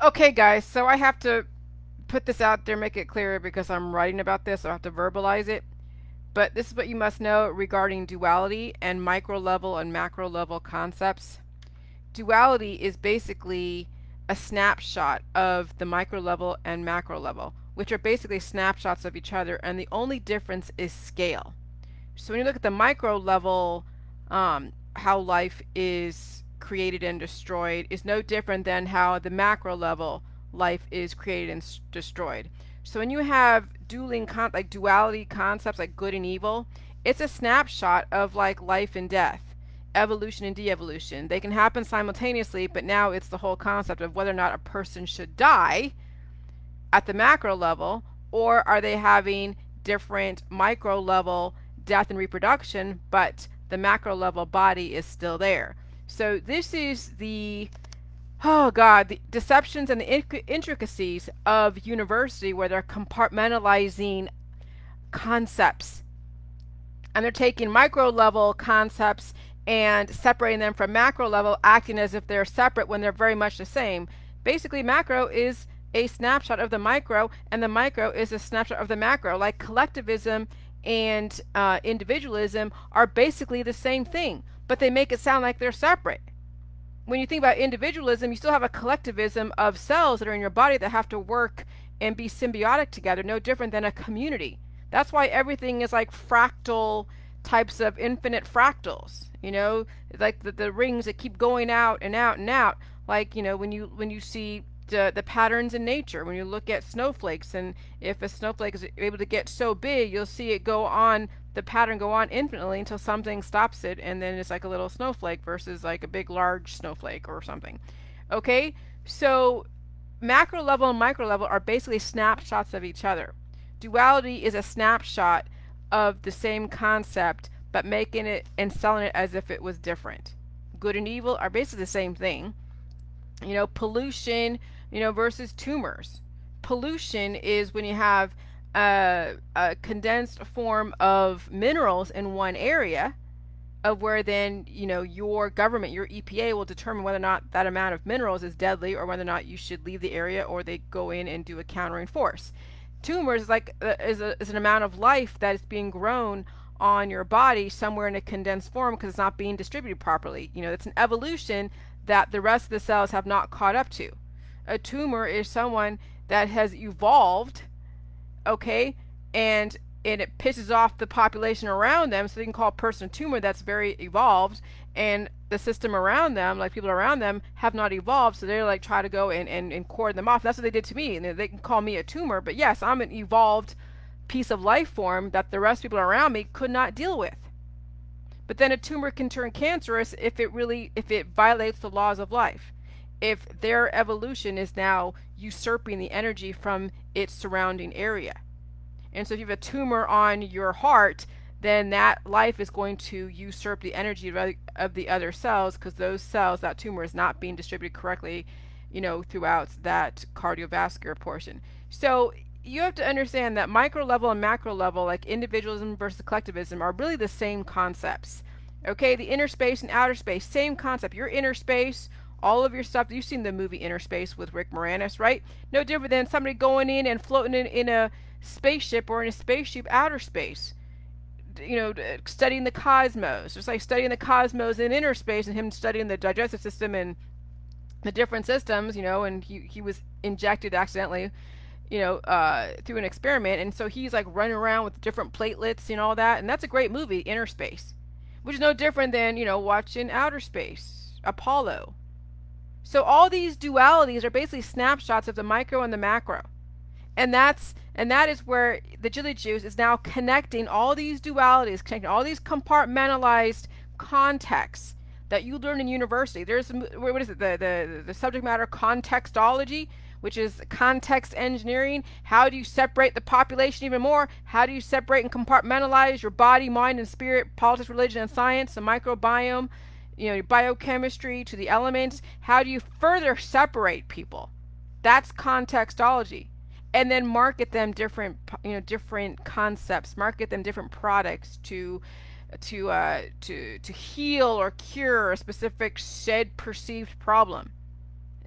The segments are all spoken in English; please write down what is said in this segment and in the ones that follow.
Okay, guys, so I have to put this out there, make it clearer because I'm writing about this, so I have to verbalize it. But this is what you must know regarding duality and micro level and macro level concepts. Duality is basically a snapshot of the micro level and macro level, which are basically snapshots of each other, and the only difference is scale. So when you look at the micro level, how life is created and destroyed is no different than how the macro level life is created and destroyed. So when you have like duality concepts like good and evil, it's a snapshot of like life and death, evolution and de-evolution. They can happen simultaneously, but now it's the whole concept of whether or not a person should die at the macro level, or are they having different micro level death and reproduction, but the macro level body is still there. So this is the, oh God, the deceptions and the intricacies of university, where they're compartmentalizing concepts, and they're taking micro level concepts and separating them from macro level, acting as if they're separate when they're very much the same. Basically, macro is a snapshot of the micro, and the micro is a snapshot of the macro. Like collectivism and individualism are basically the same thing, but they make it sound like they're separate. When you think about individualism, you still have a collectivism of cells that are in your body that have to work and be symbiotic together, no different than a community. That's why everything is like fractal types of infinite fractals, like the rings that keep going out and out and out. Like, when you see the patterns in nature, when you look at snowflakes, and if a snowflake is able to get so big, you'll see it go on, the pattern go on infinitely until something stops it, and then it's like a little snowflake versus like a big large snowflake or something. Okay, so macro level and micro level are basically snapshots of each other. Duality is a snapshot of the same concept, but making it and selling it as if it was different. Good and evil are basically the same thing. Pollution, versus tumors. Pollution is when you have a condensed form of minerals in one area, of where then your government, your EPA, will determine whether or not that amount of minerals is deadly, or whether or not you should leave the area, or they go in and do a countering force. Tumors is like is an amount of life that is being grown on your body somewhere in a condensed form because it's not being distributed properly. It's an evolution that the rest of the cells have not caught up to. A tumor is someone that has evolved, okay, and it pisses off the population around them, so they can call a person a tumor that's very evolved, and the system around them, like people around them, have not evolved, so they're like try to go and cord them off. That's what they did to me, and they can call me a tumor, but yes, I'm an evolved piece of life form that the rest of people around me could not deal with. But then a tumor can turn cancerous if it violates the laws of life. If their evolution is now usurping the energy from its surrounding area. And so if you have a tumor on your heart, then that life is going to usurp the energy of the other cells, because those cells, that tumor is not being distributed correctly, throughout that cardiovascular portion. So you have to understand that micro level and macro level, like individualism versus collectivism, are really the same concepts. Okay, the inner space and outer space, same concept. Your inner space, all of your stuff. You've seen the movie Inner Space with Rick Moranis, right? No different than somebody going in and floating in a spaceship, or in a spaceship outer space, studying the cosmos. Just like studying the cosmos in inner space, and him studying the digestive system and the different systems, and he was injected accidentally, through an experiment, and so he's like running around with different platelets and all that, and that's a great movie, Inner Space, which is no different than watching Outer Space, Apollo. So all these dualities are basically snapshots of the micro and the macro. And that is where the Jilly Juice is now connecting all these dualities, connecting all these compartmentalized contexts that you learn in university. There's what is it? The subject matter contextology, which is context engineering. How do you separate the population even more? How do you separate and compartmentalize your body, mind, and spirit, politics, religion, and science, the microbiome, your biochemistry to the elements? How do you further separate people? That's contextology. And then market them different concepts, market them different products to heal or cure a specific said perceived problem.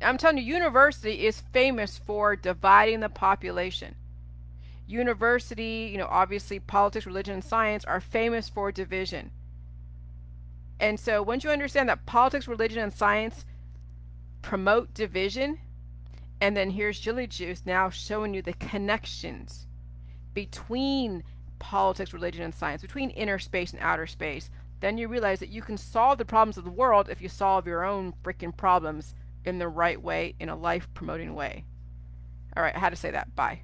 I'm telling you, university is famous for dividing the population. University, obviously politics, religion, and science are famous for division. And so once you understand that politics, religion, and science promote division, and then here's Jilly Juice now showing you the connections between politics, religion, and science, between inner space and outer space, then you realize that you can solve the problems of the world if you solve your own freaking problems in the right way, in a life promoting way. All right, I had to say that. Bye.